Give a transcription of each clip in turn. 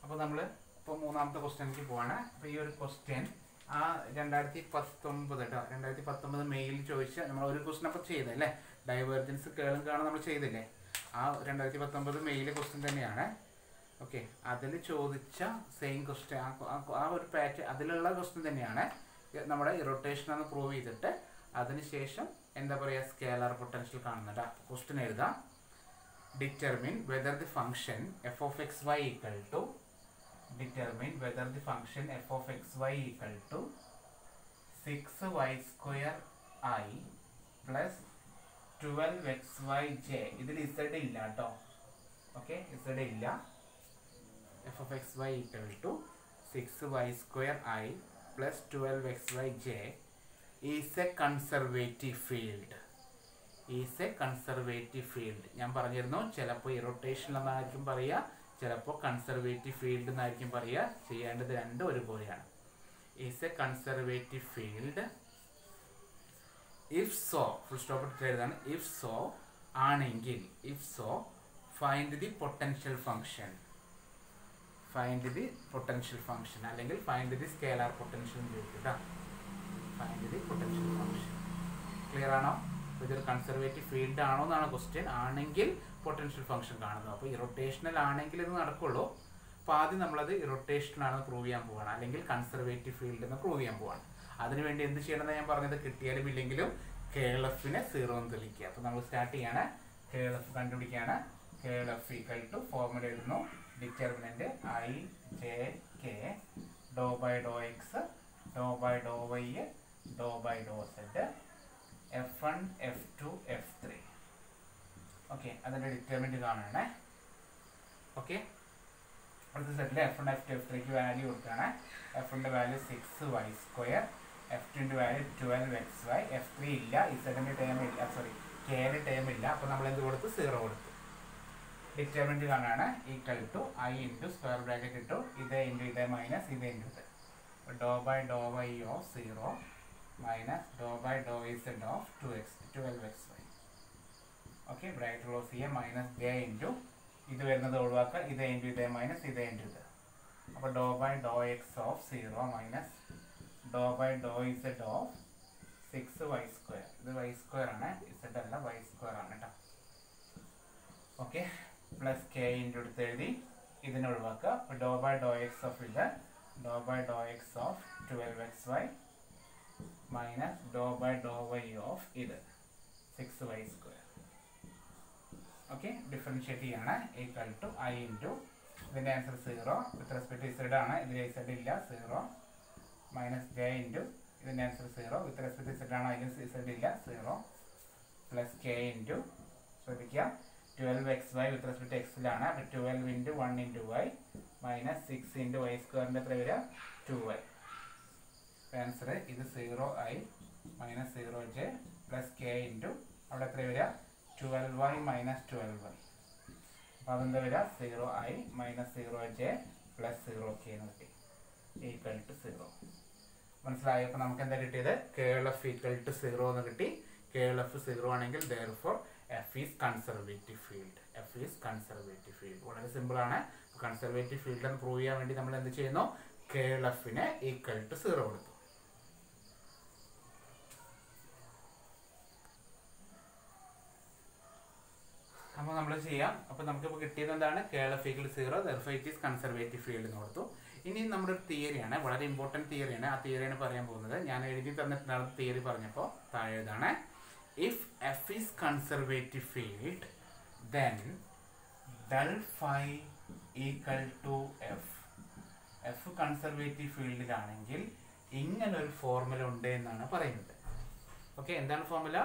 അപ്പോൾ നമ്മൾ ഇപ്പോൾ മൂന്നാമത്തെ ക്വസ്റ്റ്യനിലേക്ക് പോവാണ്. അപ്പോൾ ഈ ഒരു ക്വസ്റ്റ്യൻ ആ 2019 കേട്ടോ, 2019 മെയിൽ ചോദിച്ച നമ്മൾ ഒരു ക്വസ്റ്റ്യൻ അപ്പോൾ ചെയ്തല്ലേ, ഡൈവേർജൻസ് കേളും കാണാൻ നമ്മൾ ചെയ്തില്ലേ, ആ 2019 മെയിൽ ക്വസ്റ്റ്യൻ തന്നെയാണ്. ഓക്കെ, അതിൽ ചോദിച്ച സെയിം ക്വസ്റ്റ്യൻ, ആ ഒരു പാറ്റേൺ അതിലുള്ള ക്വസ്റ്റ്യൻ തന്നെയാണ്. നമ്മുടെ റൊട്ടേഷൻ എന്ന് പ്രൂവ് ചെയ്തിട്ട് അതിനുശേഷം എന്താ പറയുക, സ്കേലാർ പൊട്ടൻഷ്യൽ കാണുന്നുണ്ട്. ക്വസ്റ്റ്യൻ എഴുതാം. Determine whether the function f of xy equal to determine whether the function f of xy equal to 6y square I plus 12xyj. ഇതിൽ z ഇല്ല കേട്ടോ. ഓക്കെ, z ഇല്ല. f of xy equal to 6y square I plus 12xyj is a conservative field. Is a conservative field. ഞാൻ പറഞ്ഞിരുന്നു, ചിലപ്പോൾ ഇറോട്ടേഷൻ എന്നായിരിക്കും പറയുക, ചിലപ്പോൾ കൺസർവേറ്റീവ് ഫീൽഡ് എന്നായിരിക്കും പറയുക. ചെയ്യേണ്ടത് രണ്ടും ഒരുപോലെയാണ്. Is a conservative field if so, full stop ഇട്ട് എഴുതാണ്. ഇഫ് സോ ആണെങ്കിൽ, if so find the potential function, find the potential function അല്ലെങ്കിൽ ഫൈൻഡ് ദി സ്കേലാർ പൊട്ടൻഷ്യൽ ചോദിക്കുക. Find the potential function. Clear ആണോ? ഇതൊരു കൺസർവേറ്റീവ് ഫീൽഡ് ആണോ എന്നാണ് question. ആണെങ്കിൽ potential function കാണുന്നു. അപ്പോൾ ഇറോട്ടേഷണൽ ആണെങ്കിൽ ഇത് നടക്കുള്ളൂ. അപ്പോൾ ആദ്യം നമ്മളത് ഇറോട്ടേഷണൽ ആണെന്ന് പ്രൂവ് ചെയ്യാൻ പോവാണ്, അല്ലെങ്കിൽ കൺസർവേറ്റീവ് ഫീൽഡ് എന്ന് പ്രൂവ് ചെയ്യാൻ പോവാണ്. അതിനുവേണ്ടി എന്ത് ചെയ്യണമെന്ന് ഞാൻ പറഞ്ഞത്, കിട്ടിയാലും ഇല്ലെങ്കിലും കേളഫിനെ 0 എന്ന് തെളിയിക്കുക. അപ്പോൾ നമ്മൾ സ്റ്റാർട്ട് ചെയ്യാണ്, കേളഫ് കണ്ടുപിടിക്കുകയാണ്. കേളഫ് ഈക്വൽ ടു ഫോർമുല എഴുതുന്നു. Determinant I J K dou by Dr x dou by Dr y dou by dou z F1 F2 F3. Okay, അതിൻ്റെ ഡിറ്റർമിനന്റ് കാണുകയാണ്. ഓക്കെ, അടുത്ത സെറ്റിൽ F1 F2 F3ക്ക് വാല്യൂ കൊടുക്കുകയാണ്. F1ൻ്റെ വാല്യൂ 6y സ്ക്വയർ, F2ൻ്റെ value 12xy. F3 ഇല്ല, ഇസഡിൻ്റെ ടേം ഇല്ല, സോറി കെയുടെ ടേം ഇല്ല. അപ്പോൾ നമ്മൾ എന്ത് കൊടുത്തു, 0 കൊടുത്തു. ഡിറ്റർമിനന്റ് കാണുകയാണ്. Equal to I into square bracket ഇട്ടു, ഇത് ഇൻറ്റു ഇത് മൈനസ് ഇത് ഇൻറ്റു ഇത്. Dou by Dr y of 0 minus dou by dou z of 12xy. Okay, bracket close ചെയ്യുക. മൈനസ് ജെ ഇൻറ്റു ഇത് വരുന്നത് ഒഴിവാക്കുക, ഇത് ഇൻറ്റു ഇത് മൈനസ് ഇത് ഇൻറ്റു ഇത്. അപ്പോൾ dou by Dr x of 0 minus Dr by Dr z of 6y square. ഇത് y സ്ക്വയർ ആണ്, z അല്ല y സ്ക്വയർ ആണ് കേട്ടോ. ഓക്കെ, പ്ലസ് കെ ഇൻറ്റു എടുത്ത് എഴുതി, ഇതിനെ ഒഴിവാക്കുക. അപ്പോൾ dou by Dr x of ഇത് dou by Dr x of 12xy minus dou by dou y of ഇത് 6y square. ഓക്കെ, ഡിഫറൻഷിയേറ്റ് ചെയ്യാണ്. ഈക്വൽ ടു I ഇൻറ്റു ഇതിൻ്റെ ആൻസർ 0 വിത്ത് റെസ്പെക്ട് z ആണ്, ഇതിൽ z ഇല്ല 0 മൈനസ് ജെ ഇൻറ്റു ഇതിൻ്റെ answer 0 with respect z ആണ്, അതിൽ z ഇല്ല 0 പ്ലസ് കെ ഇൻറ്റു ശ്രദ്ധിക്കുക 12xy വിത്ത് റെസ്പെക്ട് എക്സിലാണ്. അപ്പോൾ 12 into 1 into y minus 6 into y സ്ക്വയറിൻ്റെ എത്ര വരിക, 2y. ആൻസർ ഇത് 0i minus 0j plus k into അവിടെ എത്ര വരിക, 12y മൈനസ് 12y. അപ്പോൾ അതെന്താ വരിക, 0i minus 0j plus 0k എന്ന് കിട്ടി. Equal to 0. മനസ്സിലായോ? അപ്പോൾ നമുക്ക് എന്താ കിട്ടിയത്, കേൾ എഫ് ഈക്വൽ ടു 0 എന്ന് കിട്ടി. കേൾ എഫ് 0 ആണെങ്കിൽ therefore f is conservative field. F is conservative field. വളരെ സിമ്പിൾ ആണ്. കൺസർവേറ്റീവ് ഫീൽഡ് എന്ന് പ്രൂവ് ചെയ്യാൻ വേണ്ടി നമ്മൾ എന്ത് ചെയ്യുന്നു, കേൾ എഫിനെ ഈക്വൽ ടു 0 കൊടുത്തു. അപ്പോൾ നമ്മൾ ചെയ്യാം. അപ്പോൾ നമുക്കിപ്പോൾ കിട്ടിയത് എന്താണ്, കേൾ F equal 0 therefore it is conservative field എന്ന് കൊടുത്തു. ഇനി നമ്മുടെ ഒരു തിയറിയാണ്, വളരെ ഇമ്പോർട്ടൻറ്റ് തിയറിയാണ്. ആ തിയറിയാണ് പറയാൻ പോകുന്നത്. ഞാൻ എഴുതി തന്നിട്ടുണ്ടാകുന്ന തിയറി പറഞ്ഞപ്പോൾ താഴെ എഴുതാണ്, if F is conservative field then del phi equal to F. F conservative ഫീൽഡിലാണെങ്കിൽ ഇങ്ങനൊരു ഫോർമുല ഉണ്ട് എന്നാണ് പറയുന്നത്. ഓക്കെ, എന്താണ് formula,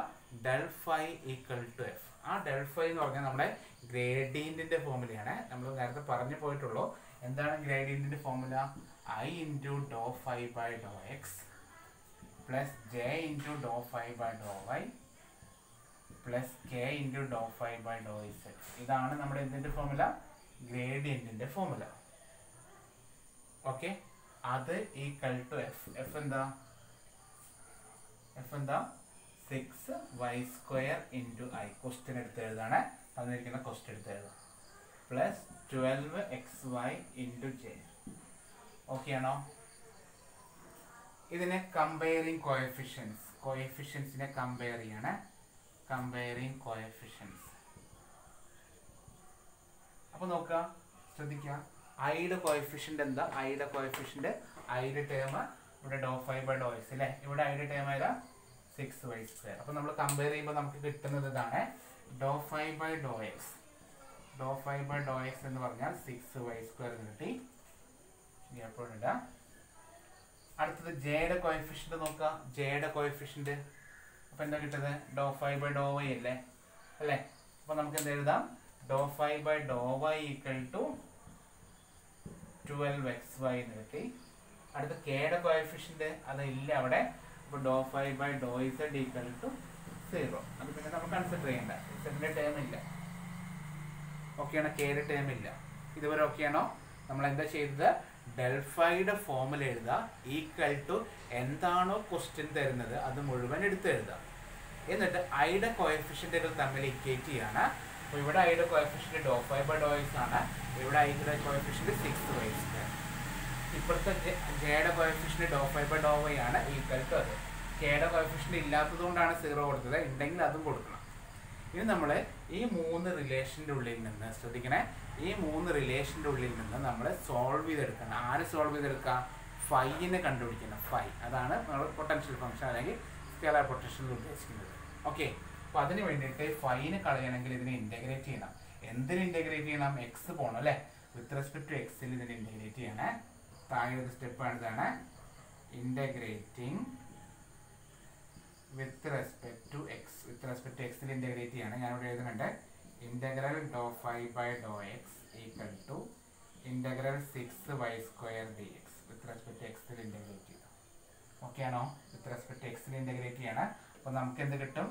del phi equal to F. ആ ഡെൽ ഫൈ എന്ന് പറഞ്ഞാൽ നമ്മുടെ ഗ്രേഡിയന്റിന്റെ ഫോർമുലയാണ്. നമ്മൾ നേരത്തെ പറഞ്ഞു പോയിട്ടുള്ളൂ. എന്താണ് ഗ്രേഡിയന്റിന്റെ formula, I into dou phi by Dr x plus j into dou phi by Dr y plus k into dou phi by dou z. ഇതാണ് നമ്മുടെ എന്തിന്റെ ഫോർമുല, ഗ്രേഡിയന്റിന്റെ ഫോർമുല. ഓക്കെ, അത് ഈക്വൽ ടു എഫ്. എഫ് എന്താ, F എന്താ 6y square into I. Question എടുത്ത് എഴുതാണ്, തന്നിരിക്കുന്ന question എടുത്ത് എഴുതാം. Plus 12xy into j. Okay ആണോ? ഇതിനെ കമ്പയറിങ് കോഎഫിഷ്യൻസിനെ കമ്പയർ ചെയ്യാണ്. Comparing coefficients. അപ്പൊ നോക്കുക, ശ്രദ്ധിക്കുക, ഐയുടെ കോഎഫിഷ്യന്റ് എന്താ? ഐയുടെ കോഎഫിഷ്യന്റ്, ഐയുടെ ടേം ഇവിടെ ഡോ ഫൈവ് ബൈ ഡോ എക്സ് അല്ലേ? ഇവിടെ ഐയുടെ ടേം ഏതാ? 6y². അപ്പൊ നമ്മൾ കമ്പയർ ചെയ്യുമ്പോൾ നമുക്ക് കിട്ടുന്നത് ഇതാണ്, dou five by Dr x. Dou five by Dr x എന്ന് പറഞ്ഞാൽ 6y² കിട്ടി. ഇടാം. അടുത്തത് ജെയുടെ കോഎഫിഷ്യന്റ് നോക്കുക. ജെയുടെ കോഎഫിഷ്യന്റ് അപ്പൊ എന്താ കിട്ടുന്നത്? Dou five by Dr y അല്ലേ? അപ്പൊ നമുക്ക് എന്താ എഴുതാം? Dou five by Dr y equal to 12xy എന്ന് കിട്ടി. അടുത്ത കെയുടെ കോഎഫിഷ്യന്റ് അത് ഇല്ല അവിടെ. അപ്പൊ dou five by dou z equal to 0. അത് പിന്നെ നമ്മൾ കൺസിഡർ ചെയ്യണ്ട. ഇസഡിന്റെ ടേം ഇല്ല. ഓക്കെയാണോ? കെയുടെ ടേം ഇല്ല. ഇതുവരെ ഓക്കെയാണോ? നമ്മൾ എന്താ ചെയ്തത്? ഡെൽഫൈയുടെ ഫോമുല എഴുതുക, ഈക്വൽ ടു എന്താണോ ക്വസ്റ്റ്യൻ തരുന്നത് അത് മുഴുവൻ എടുത്ത് എഴുതുക. എന്നിട്ട് ഐയുടെ കോഎഫിഷ്യന്റുകൾ തമ്മിൽ ഇക്വേറ്റ് ചെയ്യാണ്. അപ്പോൾ ഇവിടെ ഐയുടെ coefficient dou five by Dr x ആണ്. ഇവിടെ ഐയുടെ കോഎഫിഷ്യന്റ് 6y². ഇപ്പോഴത്തെ ജെയുടെ coefficient dou five by Dr y ആണ്, ഈക്വൽ ടു അത്. കെയുടെ കോഎഫിഷ്യന്റ് ഇല്ലാത്തത് കൊണ്ടാണ് 0 കൊടുത്തത്, ഉണ്ടെങ്കിൽ അതും കൊടുക്കണം. ഇനി നമ്മൾ ഈ 3 റിലേഷൻ്റെ ഉള്ളിൽ നിന്ന്, ശ്രദ്ധിക്കണേ, ഈ 3 റിലേഷൻ്റെ ഉള്ളിൽ നിന്ന് നമ്മൾ സോൾവ് ചെയ്തെടുക്കണം. ആര് സോൾവ് ചെയ്തെടുക്കുക? ഫൈനെ കണ്ടുപിടിക്കണം. ഫൈ, അതാണ് നമ്മൾ പൊട്ടൻഷ്യൽ ഫംഗ്ഷൻ അല്ലെങ്കിൽ സ്കേലാർ പൊട്ടൻഷ്യൽ ഉദ്ദേശിക്കുന്നത്. ഓക്കെ, അപ്പോൾ അതിന് വേണ്ടിയിട്ട് ഫൈനെ കളയണമെങ്കിൽ ഇതിനെ ഇൻറ്റഗ്രേറ്റ് ചെയ്യണം. എന്തിന് ഇൻറ്റഗ്രേറ്റ് ചെയ്യണം? എക്സ് പോകണം അല്ലേ? വിത്ത് റെസ്പെക്ട് ടു എക്സിൽ ഇതിനെ ഇൻറ്റഗ്രേറ്റ് ചെയ്യണേ. താഴെ ഒരു സ്റ്റെപ്പാണ് ഇതാണ്, integrating with respect to x. With respect to എക്സിൽ ഇൻറ്റഗ്രേറ്റ് ചെയ്യാണ്. ഞാനിവിടെ എഴുതുന്നുണ്ട്, ഇന്റഗ്രൽ ഡോ five by Dr x equal to integral 6y² dx. With respect to എക്സിൽ ഇൻറ്റഗ്രേറ്റ് ചെയ്തു. ഓക്കെ ആണോ? വിത്ത് റെസ്പെക്ട് ടു എക്സിൽ ഇൻറ്റഗ്രേറ്റ് ചെയ്യണം. അപ്പോൾ നമുക്ക് എന്ത് കിട്ടും?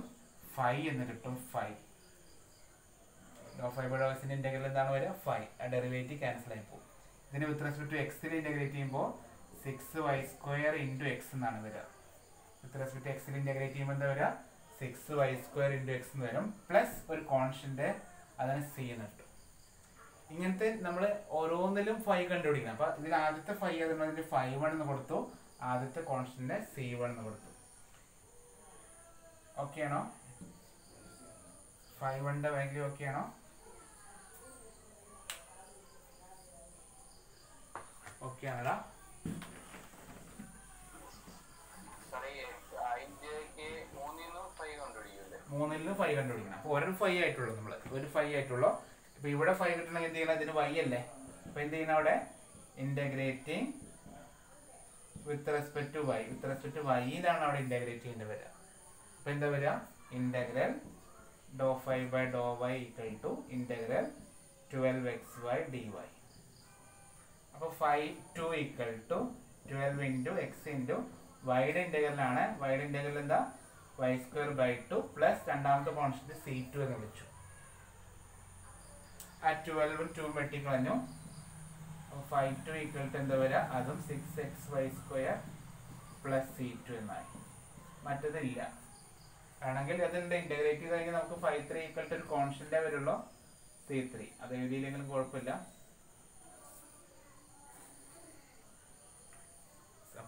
5 എന്ന് കിട്ടും. 5 ഡോ ഫൈവ് ബൈ ഡോ എക്സിൻ്റെ ഇൻറ്റഗ്രൽ എന്താണ് വരിക? 5. ആ ഡെറിവേറ്റീവ് ക്യാൻസൽ ആയി പോകും. ഇതിന് വിത്ത് റെസ്പെക്ട് ടു എക്സിൽ ഇൻറ്റഗ്രേറ്റ് ചെയ്യുമ്പോൾ 6y² into x എന്നാണ് വരിക. വിത്ത് റെസ്പെക്ട് ടു എക്സിൽ ഇൻറ്റഗ്രേറ്റ് ചെയ്യുമ്പോൾ എന്താ വരിക? 6y² into x എന്ന് വരും. പ്ലസ് ഒരു കോൺസ്റ്റന്റ്, അതിന് c എന്ന് കിട്ടും. ഇങ്ങനത്തെ നമ്മൾ ഓരോന്നിലും 5 കണ്ടുപിടിക്കണം. അപ്പോൾ ഇതിൽ ആദ്യത്തെ 5 അതിന് 5 എന്ന് കൊടുത്തു, ആദ്യത്തെ കോൺസ്റ്റന്റിന് c1 എന്ന് കൊടുത്തു. ഓക്കെ ആണോ? 5ന്റെ വാല്യൂ ഓക്കെ ആണോ? ഓക്കെ ആണോടാ? 3ലും 5 കണ്ടുപിടിക്കണം. അപ്പോൾ ഒരു 5 ആയിട്ടുള്ളൂ, നമ്മൾ ഒരു 5 ആയിട്ടുള്ളൂ. ഇപ്പോൾ ഇവിടെ 5 കിട്ടണമെങ്കിൽ എന്ത് ചെയ്യണം? ഇതിന് y അല്ലേ? അപ്പോൾ എന്ത് ചെയ്യണം? അവിടെ integrating with respect to y. With respect to yയിലാണ് അവിടെ ഇൻറ്റഗ്രേറ്റ് ചെയ്യേണ്ടി വരിക. അപ്പോൾ എന്താ വരിക? Integral dou five by Dr y equal to integral 12xy dy. അപ്പോൾ 2 equal to 12 into x into വൈയുടെ ഇൻറ്റഗ്രലാണ്. വൈയുടെ ഇൻറ്റഗ്രൽ എന്താ? y² by 2 പ്ലസ് രണ്ടാമത്തെ കോൺസ്റ്റന്റ് c2 എന്ന് വിളിച്ചു. ആ 12ഉം 2 വെട്ടിക്കളഞ്ഞു. 5 ഈക്വൽ ടു എന്താ വരിക? അതും 6xy² പ്ലസ് c2 എന്നായി. മറ്റതില്ല. ആണെങ്കിൽ അതിൻ്റെ ഇൻറ്റഗ്രേറ്റ് ചെയ്ത് കഴിഞ്ഞാൽ നമുക്ക് 5 ഈക്വൽ ടു ഒരു കോൺസ്റ്റന്റേ വരുള്ളൂ, c3. അത് എഴുതിയില്ലെങ്കിലും കുഴപ്പമില്ല.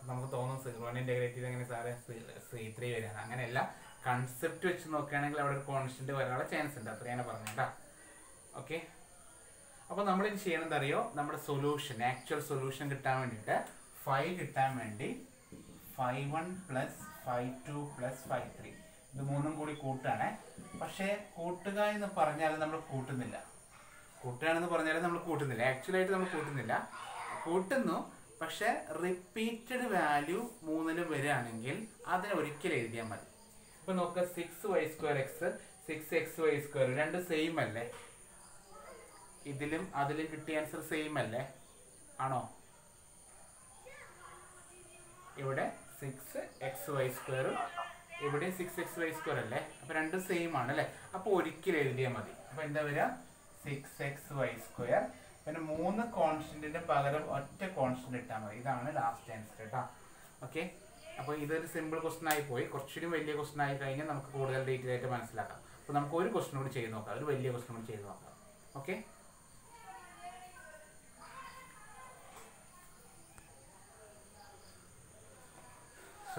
നമുക്ക് തോന്നും 0 ഇൻറ്റഗ്രേറ്റ് ചെയ്ത് എങ്ങനെ സാറേ c3 വരാൻ. അങ്ങനെയല്ല, കൺസെപ്റ്റ് വെച്ച് നോക്കുകയാണെങ്കിൽ അവിടെ ഒരു കോൺസ്റ്റന്റ് വരാനുള്ള ചാൻസ് ഉണ്ട്. അത്രയാണ് പറഞ്ഞേട്ടാ. ഓക്കെ, അപ്പോൾ നമ്മളിത് ചെയ്യണമെന്ന് അറിയോ? നമ്മുടെ സൊല്യൂഷൻ, ആക്ച്വൽ സൊല്യൂഷൻ കിട്ടാൻ വേണ്ടിയിട്ട് 5 കിട്ടാൻ വേണ്ടി 5(1) പ്ലസ് 5(2) പ്ലസ് 5(3) ഇത് മൂന്നും കൂടി കൂട്ടാണ്. പക്ഷേ കൂട്ടുക എന്ന് പറഞ്ഞാൽ നമ്മൾ കൂട്ടുന്നില്ല. കൂട്ടുകയാണെന്ന് പറഞ്ഞാൽ നമ്മൾ കൂട്ടുന്നില്ല. ആക്ച്വലായിട്ട് നമ്മൾ കൂട്ടുന്നില്ല, കൂട്ടുന്നു. പക്ഷെ റിപ്പീറ്റഡ് വാല്യൂ 3ലും വരികയാണെങ്കിൽ അതിനെ ഒരിക്കലും എഴുതിയാൽ മതി. ഇപ്പൊ നോക്കുക, 6y²x 6xy² രണ്ട് സെയിം അല്ലേ? ഇതിലും അതിലും കിട്ടിയ ആൻസർ സെയിം അല്ലേ? ആണോ? ഇവിടെ 6xy², ഇവിടെ 6xy² അല്ലേ? അപ്പൊ രണ്ടും സെയിം ആണ് അല്ലേ? അപ്പൊ ഒരിക്കലും എഴുതിയാൽ മതി. അപ്പൊ എന്താ വരിക? 6xy². പിന്നെ 3 കോൺസ്റ്റന്റിന് പകരം ഒറ്റ കോൺസ്റ്റന്റ് ഇട്ടാൽ മതി. ഇതാണ് ലാസ്റ്റ് ആൻസർ കേട്ടോ. ഓക്കെ, അപ്പോൾ ഇതൊരു സിമ്പിൾ ക്വസ്റ്റൻ ആയി പോയി. കുറച്ചുകൂടി വലിയ ക്വസ്റ്റൻ ആയി കഴിഞ്ഞാൽ നമുക്ക് കൂടുതൽ ഡീറ്റെയിൽ ആയിട്ട് മനസ്സിലാക്കാം. അപ്പോൾ നമുക്ക് ഒരു ക്വസ്റ്റൻ കൂടി ചെയ്ത് നോക്കാം, ഒരു വലിയ ക്വസ്റ്റൻ കൂടി ചെയ്ത് നോക്കാം. ഓക്കെ.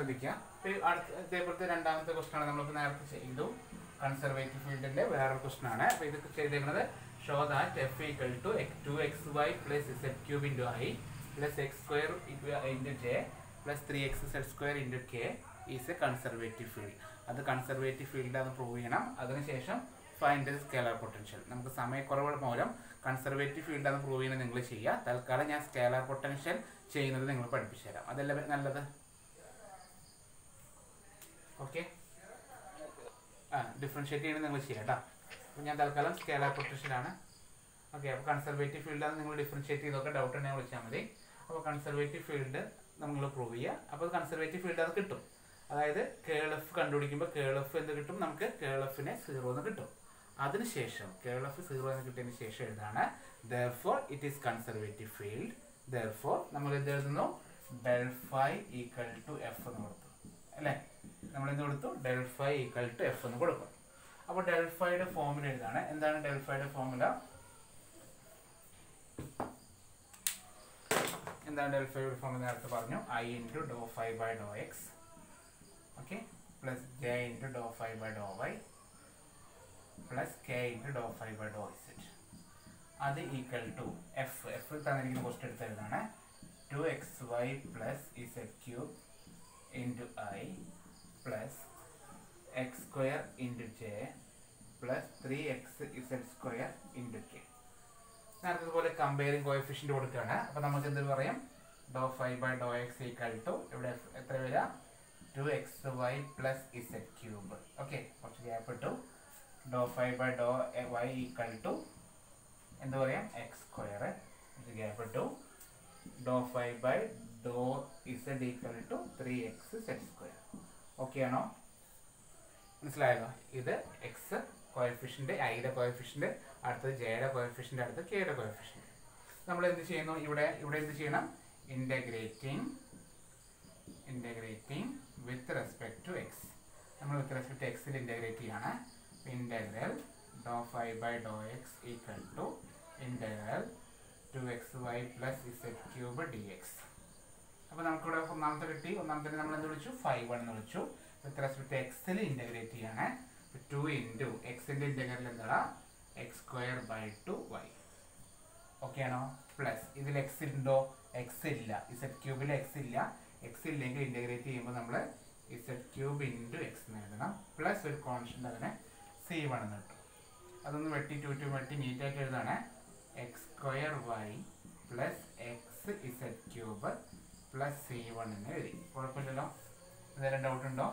ശ്രദ്ധിക്കുക. ഇതേപോലത്തെ രണ്ടാമത്തെ ക്വസ്റ്റൻ ആണ് നമ്മളിപ്പോൾ നേരത്തെ ചെയ്തു. കൺസർവേറ്റീവ് ഫീൽഡിന്റെ വേറൊരു ക്വസ്റ്റൻ ആണ്. അപ്പോൾ ഇത് ചെയ്തേക്കുന്നത് show that f equal to 2xy plus z cube into i plus x square into j plus 3xz² into k is a conservative field. അത് കൺസർവേറ്റീവ് ഫീൽഡാണെന്ന് പ്രൂവ് ചെയ്യണം. അതിനുശേഷം ഫൈൻഡ് ദി സ്കേലാർ പൊട്ടൻഷ്യൽ. നമുക്ക് സമയക്കുറവ് മൂലം കൺസർവേറ്റീവ് ഫീൽഡാണെന്ന് prove ചെയ്യുന്നത് നിങ്ങൾ ചെയ്യുക. തൽക്കാലം ഞാൻ സ്കേലാർ പൊട്ടൻഷ്യൽ ചെയ്യുന്നത് നിങ്ങൾ പഠിപ്പിച്ചു തരാം. അതല്ല നല്ലത്? ഓക്കെ, ഡിഫറൻഷ്യേറ്റ് ചെയ്യുന്നത് നിങ്ങൾ ചെയ്യാം കേട്ടോ. അപ്പോൾ ഞാൻ തൽക്കാലം സ്കേലാർ പൊട്ടൻഷ്യലാണ്. ഓക്കെ, അപ്പോൾ കൺസർവേറ്റീവ് ഫീൽഡാണ് നിങ്ങൾ ഡിഫറൻഷ്യേറ്റ് ചെയ്തൊക്കെ ഡൗട്ട് ഉണ്ടെങ്കിൽ വിളിച്ചാൽ മതി. അപ്പോൾ കൺസർവേറ്റീവ് ഫീൽഡ് നമ്മൾ പ്രൂവ് ചെയ്യുക. അപ്പോൾ കൺസർവേറ്റീവ് ഫീൽഡ് അത് കിട്ടും. അതായത് കേൾ എഫ് കണ്ടുപിടിക്കുമ്പോൾ കേൾ എഫ് എന്ത് കിട്ടും? നമുക്ക് കേൾ എഫിനെ 0 എന്ന് കിട്ടും. അതിനുശേഷം കേൾ എഫ് 0 എന്ന് കിട്ടിയതിന് ശേഷം എഴുതാണ് therefore it is conservative field. therefore നമ്മൾ എന്ത് എഴുതുന്നു? del phi equal to f എന്ന് കൊടുത്തു അല്ലേ? നമ്മൾ എന്ത് കൊടുത്തു? del phi equal to f എന്ന് കൊടുക്കും. അപ്പോൾ del phiയുടെ ഫോർമുല എഴുതാണ്. എന്താണ് del phiയുടെ ഫോർമുല? എന്താണ് del phiയുടെ ഫോർമുല? നേരത്തെ പറഞ്ഞു I into dou phi by dou x, okay, plus j into dou phi by dou y plus k into dou phi by dou z. അത് equal to F തന്നിരിക്കുന്ന question എടുത്ത് എഴുതാണ് 2xy plus z cube into i plus x square into j plus 3xz² into k. നേരത്തെ പോലെ comparing coefficient കൊടുക്കുകയാണ്. അപ്പോൾ നമുക്ക് എന്ത് പറയാം? Dou phi by Dr x equal to ഇവിടെ എത്ര വരിക? 2xy plus z cube. Okay, കുറച്ച് ഗ്യാപ്പ് ഇട്ടു. Dou phi by Dr y equal to എന്ത് പറയാം? X square. ഗ്യാപ്പ് ഇട്ടു. Dou phi by Dr z equal to 3xz². Okay ആണോ? മനസ്സിലായല്ലോ? ഇത് എക്സ് കോഎഫിഷ്യന്റ്, ഐയുടെ കോഎഫിഷ്യന്റ്, അടുത്തത് ജെയുടെ കോഎഫിഷ്യന്റ്, അടുത്തത് കെയുടെ കോഎഫിഷ്യന്റ്. നമ്മൾ എന്ത് ചെയ്യുന്നു? ഇവിടെ എന്ത് ചെയ്യണം? Integrating with respect to x. നമ്മൾ വിത്ത് റെസ്പെക്ട് ടു എക്സിൽ ഇന്റഗ്രേറ്റ് ചെയ്യാണ്. Integral Dr phi by Dr x equal to integral 2xy plus z cube dx. അപ്പോൾ നമുക്കിവിടെ ഒന്നാമത്തെ കിട്ടി. ഒന്നാമത്തെ നമ്മൾ എന്ത് വിളിച്ചു? 5 എന്ന് വിളിച്ചു. വിത്ത് റെസ്പെക്ട് ടു എക്സിൽ ഇന്റഗ്രേറ്റ് ചെയ്യാണ്. 2 ഇൻറ്റു എക്സിൻ്റെ ഇന്റഗ്രൽ എന്താ? x² by 2y. ഓക്കെ ആണോ? പ്ലസ് ഇതിൽ എക്സ് ഉണ്ടോ? എക്സ് ഇല്ല. z ക്യൂബിൽ എക്സ് ഇല്ല. എക്സ് ഇല്ലെങ്കിൽ ഇന്റഗ്രേറ്റ് ചെയ്യുമ്പോൾ നമ്മൾ z ക്യൂബ് ഇൻറ്റു എക്സ് എന്ന് എഴുതണം. പ്ലസ് ഒരു കോൺസ്റ്റന്റ് അതിനെ c1 എന്ന് കിട്ടും. അതൊന്ന് വെട്ടി 2 വെട്ടി നീറ്റായിട്ട് എഴുതാണ്. x² plus xz³ plus c1 എന്ന് എഴുതി. കുഴപ്പമില്ലല്ലോ? എന്തെങ്കിലും ഡൗട്ട് ഉണ്ടോ?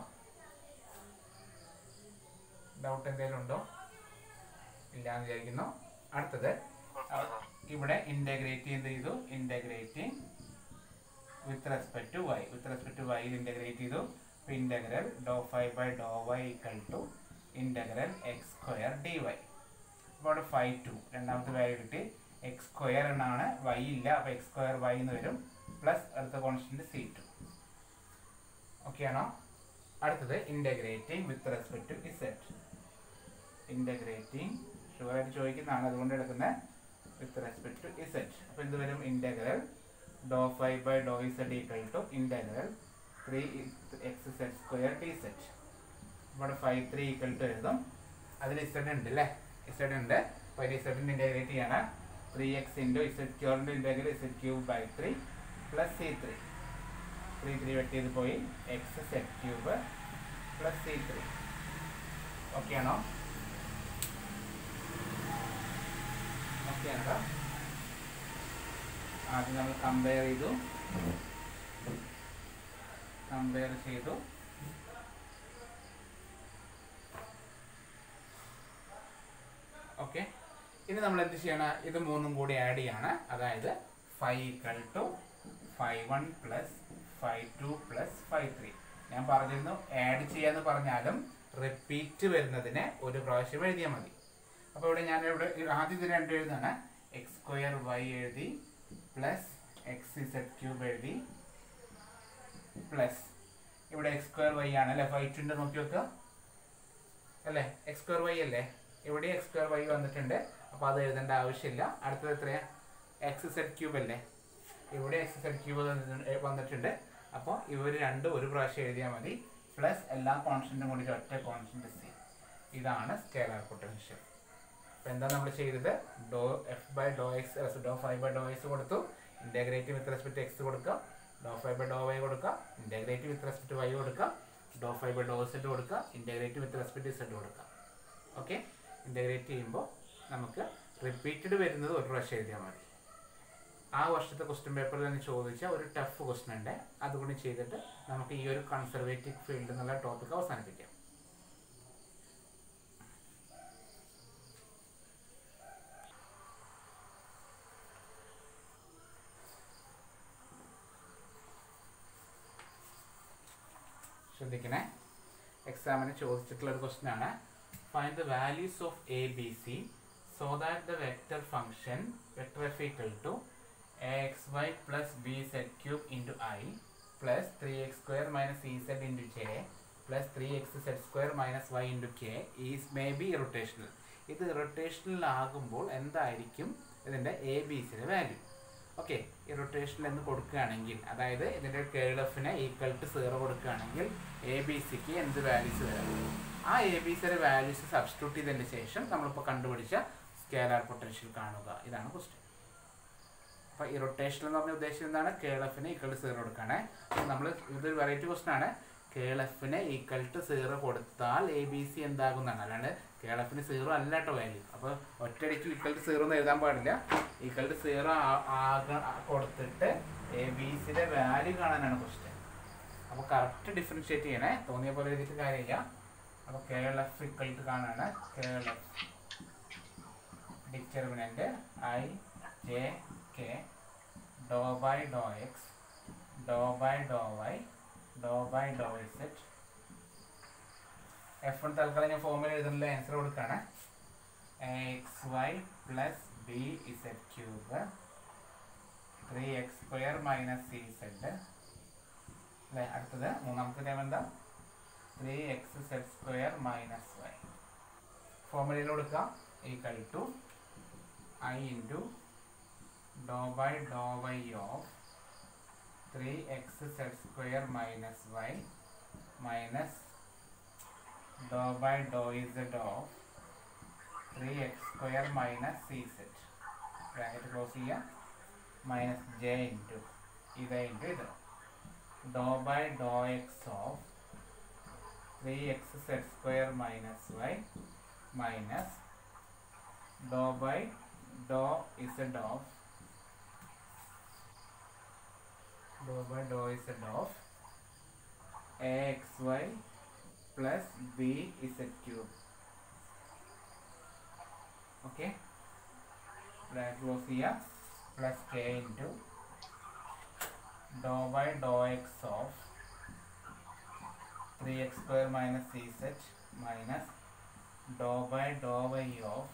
ഡൗട്ട് എന്തെങ്കിലും ഉണ്ടോ? ഇല്ല എന്ന് വിചാരിക്കുന്നു. അടുത്തത് ഇവിടെ ഇന്റഗ്രേറ്റ് ചെയ്തു. Integrating with respect to y. With respect to വൈയിൽ ഇന്റഗ്രേറ്റ് ചെയ്തു. Integral Dr phi by Dr y equal to integral x² dy. അപ്പോൾ അവിടെ 5 രണ്ടാമത്തെ വാല്യൂ കിട്ടി. x² എന്നാണ്, y ഇല്ല. അപ്പോൾ x² y എന്ന് വരും. പ്ലസ് അടുത്ത കോൺസ്റ്റന്റ് c2. ഓക്കെ ആണോ? അടുത്തത് integrating with respect to z. Integrating ഷുവറായിട്ട് ചോദിക്കുന്നതാണ്, അതുകൊണ്ട് എടുക്കുന്നത് വിത്ത് റെസ്പെക്ട് ടു z. അപ്പോൾ എന്ത് വരും? Integral Dr phi by Dr z equal to integral 3xz² dz. ഇവിടെ 5 ഈക്വൽ ടു എഴുതും. അതിൽ z ഉണ്ട് അല്ലേ? z ഉണ്ട്. അപ്പോൾ ഇത് z ഇന്റഗ്രേറ്റ് ചെയ്യാണ്. 3x into z² integral z³ by 3 plus c3. 3 വെട്ടിയത് പോയി. xz³ plus c3. ഓക്കെ ആണോ? ഓക്കെ ആണോ? ആദ്യം നമ്മൾ കമ്പയർ ചെയ്തു. ഓക്കെ, ഇനി നമ്മൾ എന്ത് ചെയ്യണം? ഇത് മൂന്നും കൂടി ആഡ് ചെയ്യാണ്. അതായത് 5 ഈക്വൽ ടു 5(1) പ്ലസ് 5(2) പ്ലസ് 5(3). ഞാൻ പറഞ്ഞിരുന്നു ആഡ് ചെയ്യാന്ന് പറഞ്ഞാലും റിപ്പീറ്റ് വരുന്നതിന് ഒരു പ്രാവശ്യം എഴുതിയാൽ മതി. അപ്പോൾ ഇവിടെ ഞാൻ ആദ്യം ഇത് രണ്ടും എഴുതാണ്. x² എഴുതി പ്ലസ് xz³ എഴുതി പ്ലസ് ഇവിടെ x² ആണ് അല്ലേ? 5(2) നോക്കി വെക്കുക അല്ലേ? x² അല്ലേ? ഇവിടെ x² വന്നിട്ടുണ്ട്. അപ്പോൾ അത് എഴുതേണ്ട ആവശ്യമില്ല. അടുത്തത് എത്രയാ? xz³ അല്ലേ? ഇവിടെ xz³ വന്നിട്ടുണ്ട്. അപ്പോൾ ഇവർ രണ്ടും ഒരു പ്രാവശ്യം എഴുതിയാൽ മതി, പ്ലസ് എല്ലാ കോൺസ്റ്റൻറ്റും കൂടി ഒറ്റ കോൺസ്റ്റൻറ്റ് സി. ഇതാണ് സ്കേലാർ പൊട്ടൻഷ്യൽ. അപ്പോൾ എന്താ നമ്മൾ ചെയ്തത്? Dou F by Dr x dou five by Dr x കൊടുത്തു, ഇൻ്റഗ്രേറ്റ് വിത്ത് റെസ്പെക്ട് എക്സ് കൊടുക്കുക, dou five by Dr y കൊടുക്കുക, ഇൻ്റഗ്രേറ്റ് വിത്ത് റെസ്പെക്ട് വൈ കൊടുക്കുക, dou five by dou z കൊടുക്കുക, ഇൻ്റഗ്രേറ്റ് വിത്ത് റെസ്പെക്ട് സെഡ് കൊടുക്കുക. Okay, integrate ചെയ്യുമ്പോൾ നമുക്ക് repeated വരുന്നത് ഒരു പ്രാവശ്യം എഴുതിയാൽ മതി. ആ വർഷത്തെ ക്വസ്റ്റ്യൻ പേപ്പറിൽ തന്നെ ചോദിച്ച ഒരു ടഫ് ക്വസ്റ്റ്യൻ ഉണ്ട്, അതുകൂടി ചെയ്തിട്ട് നമുക്ക് ഈ ഒരു കൺസർവേറ്റീവ് ഫീൽഡ് എന്നുള്ള ടോപ്പിക് അവസാനിപ്പിക്കാം. ശ്രദ്ധിക്കണേ, എക്സാമിന് ചോദിച്ചിട്ടുള്ള ഒരു ക്വസ്റ്റ്യൻ ആണ്. Find the values of a b c so that the vector function vector f equal to axy plus bz cube into I plus 3x square minus ez into j plus 3xz square minus y into k is may be irrotational. ഇത് irrotational ആകുമ്പോൾ എന്തായിരിക്കും ഇതിൻ്റെ A b സിയുടെ value? Okay, irrotational എന്ന് കൊടുക്കുകയാണെങ്കിൽ, അതായത് ഇതിൻ്റെ കേൾ എഫിനെ ഈക്വൽ ടു 0 കൊടുക്കുകയാണെങ്കിൽ എ ബി സിക്ക് എന്ത് വാല്യൂസ് വരും? ആ എ ബി സിയുടെ വാല്യൂസ് സബ്സ്റ്റിറ്റ്യൂട്ട് ചെയ്തതിന് ശേഷം നമ്മളിപ്പോൾ കണ്ടുപിടിച്ച സ്കേലാർ പൊട്ടൻഷ്യൽ കാണുക. ഇതാണ് ക്വസ്റ്റ്യൻ. അപ്പോൾ ഇറൊട്ടേഷണൽ എന്ന് പറഞ്ഞ ഉദ്ദേശം എന്താണ്? കേൾ എഫിനെ ഈക്വൽ ടു 0 കൊടുക്കുകയാണ്. നമ്മൾ ഇതൊരു വെറൈറ്റി ക്വസ്റ്റ്യൻ ആണ്. കേൾ എഫിനെ ഈക്വൽ ടു 0 കൊടുത്താൽ എ ബി സി എന്താകുന്നതാണ്, അല്ലാണ്ട് കേൾ എഫിന് 0 അല്ല കേട്ടോ വാല്യൂ. അപ്പോൾ ഒറ്റയടിക്ക് ഈക്വൽ ടു 0 എന്ന് എഴുതാൻ പാടില്ല. ഈക്വൽ ടു 0 കൊടുത്തിട്ട് എ ബി സിയുടെ വാല്യൂ കാണാനാണ് ക്വസ്റ്റ്യൻ. അപ്പോൾ കറക്റ്റ് ഡിഫറൻഷിയേറ്റ് ചെയ്യണേ, തോന്നിയ പോലെ എഴുതിയിട്ട് കാര്യമില്ല. അപ്പോൾ കേൾ എഫ് ഈക്വൽ ടു കാണാനാണ്. Curl F determinant i j k dou by Dr x dou by Dr y dou by dou z. F one തൽക്കാലം ഞാൻ ഫോമിൽ എഴുതുന്നില്ല, ആൻസർ കൊടുക്കുകയാണ്. X y plus b z cube 3x square minus c z അല്ലേ. അടുത്തത് മൂന്നാമത്തെ time എന്താ? 3xz square minus y. ഫോർമുലയിൽ കൊടുക്കുക, equal to i into Dr by Dr y of 3xz square minus y minus Dr by dou z of 3x square minus c z. Bracket close ചെയ്യുക, minus j into ഇത് into ഇത് dou by Dr x of 3xz square minus y minus Dr by dou z of axy plus bz cube. Okay, bracket close ചെയ്യുക, plus k into Dr by Dr x of 3x square minus c set minus Dr by Dr y of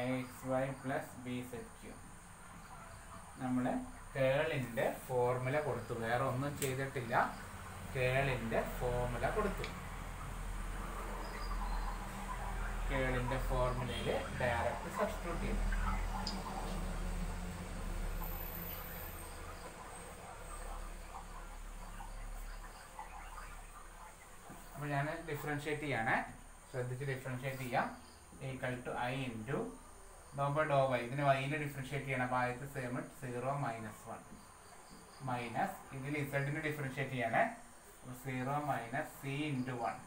axy plus bz cube. നമ്മൾ കേളിൻ്റെ formula കൊടുത്തു, വേറെ ഒന്നും ചെയ്തിട്ടില്ല. കേളിൻ്റെ formula കൊടുത്തു. കേളിൻ്റെ ഫോർമുലയിൽ direct substitute ചെയ്തു. അപ്പോൾ ഞാൻ ഡിഫറൻഷിയേറ്റ് ചെയ്യാണ്, ശ്രദ്ധിച്ച് ഡിഫറൻഷിയേറ്റ് ചെയ്യാം. Equal to i into Dr by Dr y, ഇതിന് വൈനെ ഡിഫറൻഷിയേറ്റ് ചെയ്യണം. അപ്പോൾ ആദ്യത്തെ സെയിം 0 മൈനസ് 1 മൈനസ് ഇതിൽ ഇസഡിന് ഡിഫറൻഷിയേറ്റ് ചെയ്യണേ. 0 മൈനസ് സി ഇൻറ്റു 1.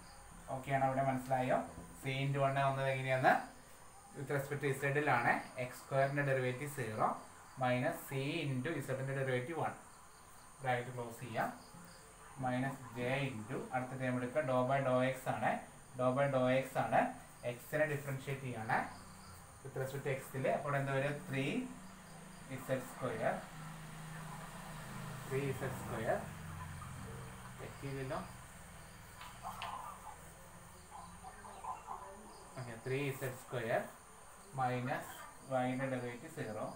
ഓക്കെയാണ്, അവിടെ മനസ്സിലായോ? സി ഇൻറ്റു 1 വന്നത് എങ്ങനെയാണ്? വിത്ത് റെസ്പെക്ട് ഇസഡിലാണ്. എക്സ് സ്ക്വയറിൻ്റെ ഡെറിവേറ്റീവ് 0 മൈനസ് സി ഇൻറ്റു ഇസഡിൻ്റെ ഡെറിവേറ്റീവ് 1. ബ്രാക്കറ്റ് ക്ലോസ് ചെയ്യാം, മൈനസ് ജെ ഇൻറ്റു അടുത്ത ടൈം എടുക്കുക ഡോ ബൈ ഡോ എക്സ് ആണ്. ഡോ ബൈ ഡോ എക്സ് ആണ്, എക്സിനെ ഡിഫറൻഷിയേറ്റ് ചെയ്യാണ് വിത്ത് റെസ്പെക്ട് എക്സിൽ. അപ്പോൾ എന്താ വരിക? 3z സ്ക്വയർ എത്തിയില്ലല്ലോ. ഓക്കെ, 3z സ്ക്വയർ മൈനസ് വൈൻ്റെ ഡെറിവേറ്റീവ് 0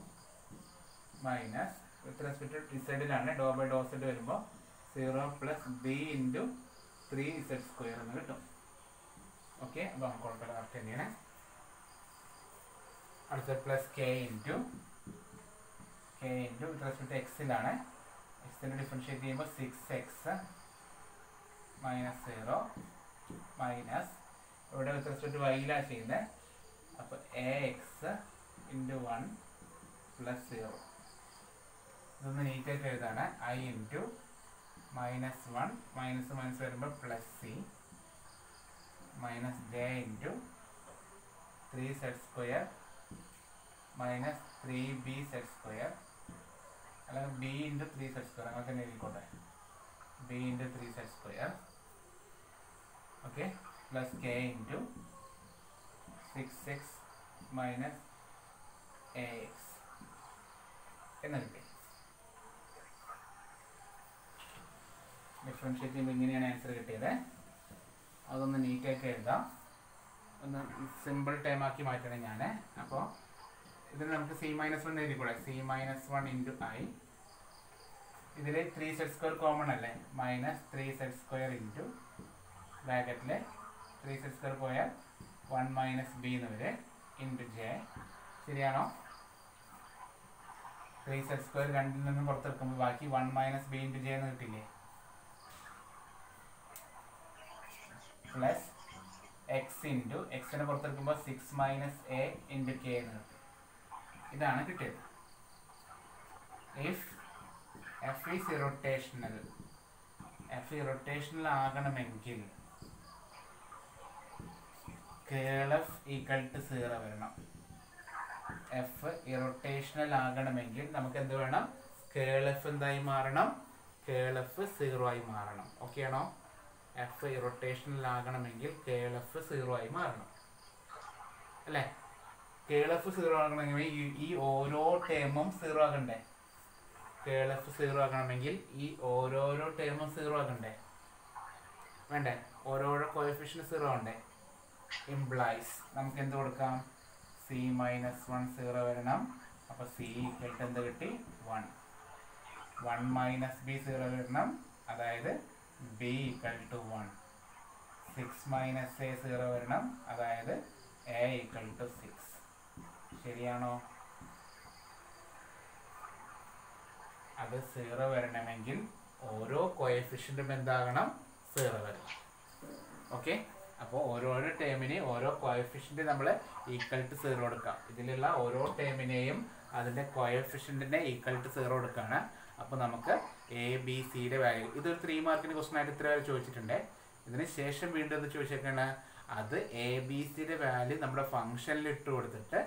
മൈനസ് വിത്ത് റെസ്പെക്ട് ഇസഡിലാണ്. ഡോ ബൈ ഡോ സെഡ് വരുമ്പോൾ 0 plus B into 3z square എന്ന് കിട്ടും. ഓക്കെ, അപ്പോൾ നമുക്ക് കുഴപ്പമില്ല, കറക്റ്റ് തന്നെയാണ്. അടുത്ത plus k into with respect എക്സിലാണ് എക്സിനെ ഡിഫറൻഷ്യേറ്റ് ചെയ്യുമ്പോൾ 6x മൈനസ് 0 മൈനസ് ഇവിടെ വിത്ത് റെസ്പെക്ട് ടു വൈയിലാണ് ചെയ്യുന്നത്. അപ്പോൾ ax ഇൻറ്റു 1 പ്ലസ് 0. ഇതൊന്ന് നീറ്റായിട്ട് എഴുതാണ്. I into minus 1 minus minus വരുമ്പോൾ plus c minus j into 3z² minus 3bz², അല്ലെങ്കിൽ b ഇൻറ്റു 3z², അങ്ങനെ തന്നെ എഴുതിക്കോട്ടെ. b into 3z², okay, plus k into 6x minus ax എന്ന് കിട്ടി. ഡിഫറൻഷ്യേറ്റ് ചെയ്യുമ്പോൾ ഇങ്ങനെയാണ് ആൻസർ കിട്ടിയത്. അതൊന്ന് നീറ്റായിട്ട് എഴുതാം. ഒന്ന് സിമ്പിൾ ടൈം ആക്കി മാറ്റണം ഞാൻ. അപ്പോൾ ഇതിന് നമുക്ക് c-1 എഴുതിക്കൂടെ. c-1 ഇൻറ്റു i, ഇതിൽ 3z² കോമൺ അല്ലേ, മൈനസ് 3z² ഇൻറ്റു ബ്രാക്കറ്റിൽ 3z² പോയാൽ 1 മൈനസ് b എന്ന് വരെ ഇൻറ്റു j. ശരിയാണോ? 3z² രണ്ടിൽ നിന്നും പുറത്തെടുക്കുമ്പോൾ ബാക്കി 1 മൈനസ് b ഇൻറ്റു j എന്ന് കിട്ടില്ലേ. പ്ലസ് x ഇൻറ്റു എക്സിനെ പുറത്തെടുക്കുമ്പോൾ 6 മൈനസ് a ഇൻറ്റു k എന്ന് കിട്ടും. ഇതാണ് കിട്ടിയത്. If f is irrotational, f irrotational ആകണമെങ്കിൽ കേൾ f ഈക്വൽ ടു 0 വരണം. f irrotational ആകണമെങ്കിൽ നമുക്ക് എന്ത് വേണം? കേൾ f എന്തായി മാറണം? കേൾ f 0 ആയി മാറണം. ഓക്കെ ആണോ? f irrotational ആകണമെങ്കിൽ കേൾ f 0 ആയി മാറണം അല്ലേ? കേൾ f 0 ആകണമെങ്കിൽ ഈ ഓരോ ടേമും 0 ആകണ്ടേ? കേൾ f 0 ആകണമെങ്കിൽ ഈ ഓരോരോ ടേമും 0 ആകണ്ടേ? വേണ്ടേ? ഓരോരോ കോഎഫിഷ്യന്റ് 0 ആകണ്ടേ? ഇംപ്ലൈസ് നമുക്ക് എന്ത് കൊടുക്കാം? c-1 0 വരണം. അപ്പോൾ c ഈക്വൽ ടു എന്ത് കിട്ടി? 1. 1 മൈനസ് b 0 വരണം, അതായത് b equal to 1. 6 minus a 0 വരണം, അതായത് a ഈക്വൽ ടു 6. ശരിയാണോ? അത് 0 വരണമെങ്കിൽ ഓരോ കോഎഫിഷ്യന്റും എന്താകണം? 0 വരണം. ഓക്കെ, അപ്പോൾ ഓരോരോ ടേമിന് ഓരോ കോഎഫിഷ്യന്റ് നമ്മൾ ഈക്വൽ ടു 0 കൊടുക്കാം. ഇതിലുള്ള ഓരോ ടേമിനെയും അതിൻ്റെ കോഎഫിഷ്യന്റിനെ ഈക്വൽ ടു 0 കൊടുക്കുകയാണ്. അപ്പോൾ നമുക്ക് എ ബി സിയുടെ വാല്യൂ, ഇതൊരു 3 മാർക്കിന് ക്വസ്റ്റൻ ആയിട്ട് ഇത്ര വരെ ചോദിച്ചിട്ടുണ്ട്. ഇതിന് ശേഷം വീണ്ടും എന്ത് ചോദിച്ചേക്കാണ്? അത് എ ബി സിയുടെ വാല്യൂ നമ്മുടെ ഫംഗ്ഷനിൽ ഇട്ട് കൊടുത്തിട്ട്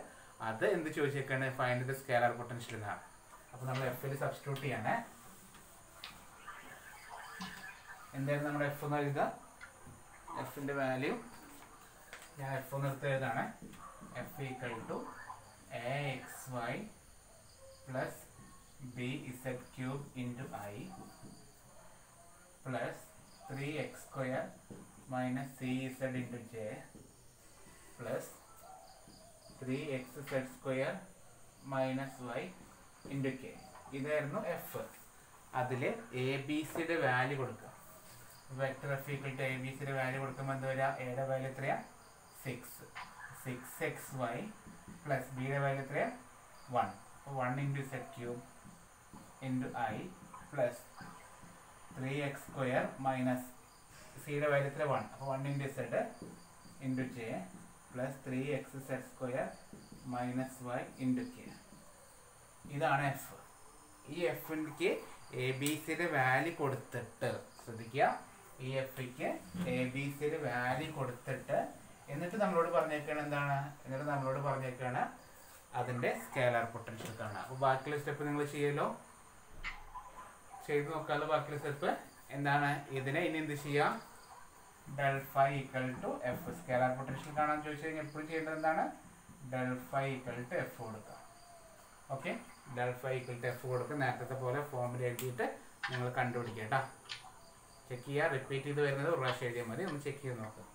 അത് എന്ത് ചോദിച്ചേക്കാണ്? ഫൈൻഡ് ദ സ്കേലാർ പൊട്ടൻഷ്യൽ എന്നാണ്. അപ്പോൾ നമ്മൾ എഫിൽ സബ്സ്റ്റിറ്റ്യൂട്ട് ചെയ്യാണ്. എന്തായിരുന്നു നമ്മുടെ എഫ് എന്ന് എഴുതുക? എഫിൻ്റെ വാല്യൂ ഞാൻ എഫ് എന്ന് എടുത്ത് എഴുതാണ്. F equal to aXy plus bz³ into i plus 3x² minus cz into j plus 3xz² minus y into k. ഇതായിരുന്നു എഫ്. അതിൽ എ ബി സിയുടെ വാല്യൂ കൊടുക്കുക. Vector F equal to a b സിയുടെ value കൊടുക്കുമ്പോൾ എന്താ വരിക? എയുടെ value എത്രയാ? 6. 6xy പ്ലസ് ബിയുടെ വാല്യൂ എത്രയാ? 1. അപ്പോൾ 1 into z³ into i plus 3x² minus സിയുടെ വാല്യൂ എത്ര? 1. അപ്പോൾ 1 into z into j plus 3xz² minus y into k. ഇതാണ് എഫ്. ഈ എഫിക്ക് എ ബി സിയുടെ വാല്യൂ കൊടുത്തിട്ട്, ശ്രദ്ധിക്കുക, ഈ എഫിക്ക് എ ബി സിയുടെ വാല്യൂ കൊടുത്തിട്ട് എന്നിട്ട് നമ്മളോട് പറഞ്ഞേക്കാണ് എന്താണ്? എന്നിട്ട് നമ്മളോട് പറഞ്ഞേക്കാണ് അതിൻ്റെ സ്കേലാർ പൊട്ടൻഷ്യൽ കാണാം. അപ്പോൾ ബാക്കിയുള്ള സ്റ്റെപ്പ് നിങ്ങൾ ചെയ്യല്ലോ, ചെയ്ത് നോക്കാമല്ലോ. ബാക്കിയുള്ള സ്റ്റെപ്പ് എന്താണ്? ഇതിനെ ഇനി എന്ത് ചെയ്യാം? del phi equal to f. Scalar potential കാണാൻ ചോദിച്ചു കഴിഞ്ഞാൽ എപ്പോഴും ചെയ്യേണ്ടത് എന്താണ്? del phi equal to f കൊടുക്കുക. Okay, del phi equal to f കൊടുക്കുക. നേരത്തെ പോലെ ഫോമിൽ എഴുതിയിട്ട് നിങ്ങൾ കണ്ടുപിടിക്കുക കേട്ടോ. ചെക്ക് ചെയ്യുക. റിപ്പീറ്റ് ചെയ്ത് വരുന്നത് ഒരു പ്രാവശ്യം എഴുതിയാൽ മതി. ഒന്ന് ചെക്ക് ചെയ്ത് നോക്കുക.